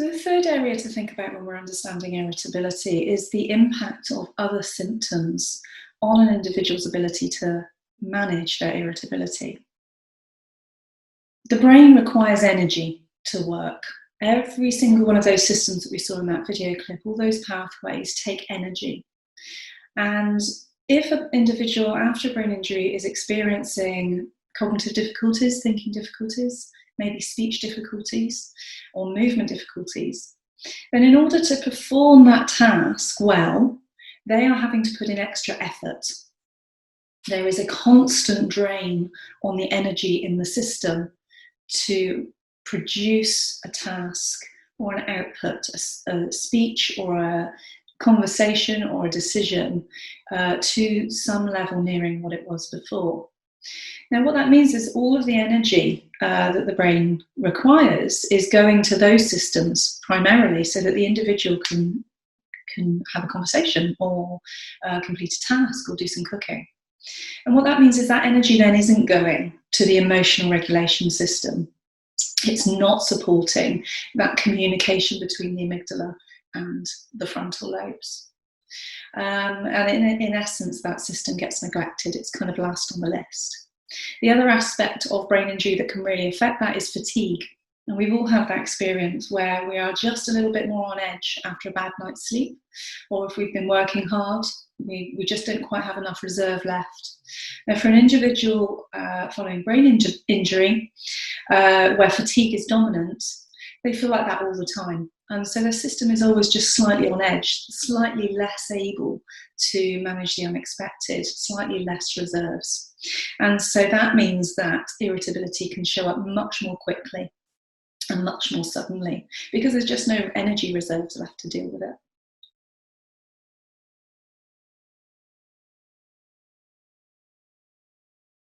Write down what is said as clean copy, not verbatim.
So the third area to think about when we're understanding irritability is the impact of other symptoms on an individual's ability to manage their irritability. The brain requires energy to work. Every single one of those systems that we saw in that video clip, all those pathways take energy. And if an individual after a brain injury is experiencing cognitive difficulties, thinking difficulties, maybe speech difficulties or movement difficulties, then in order to perform that task well, they are having to put in extra effort. There is a constant drain on the energy in the system to produce a task or an output, a speech or a conversation or a decision to some level nearing what it was before. Now, what that means is all of the energy that the brain requires is going to those systems primarily so that the individual can have a conversation or complete a task or do some cooking. And what that means is that energy then isn't going to the emotional regulation system. It's not supporting that communication between the amygdala and the frontal lobes. And in essence, that system gets neglected. It's kind of last on the list. The other aspect of brain injury that can really affect that is fatigue. And we've all had that experience where we are just a little bit more on edge after a bad night's sleep, or if we've been working hard, we just don't quite have enough reserve left. Now, for an individual following brain injury, where fatigue is dominant, they feel like that all the time. And so their system is always just slightly on edge, slightly less able to manage the unexpected, slightly less reserves. And so that means that irritability can show up much more quickly and much more suddenly because there's just no energy reserves left to deal with it.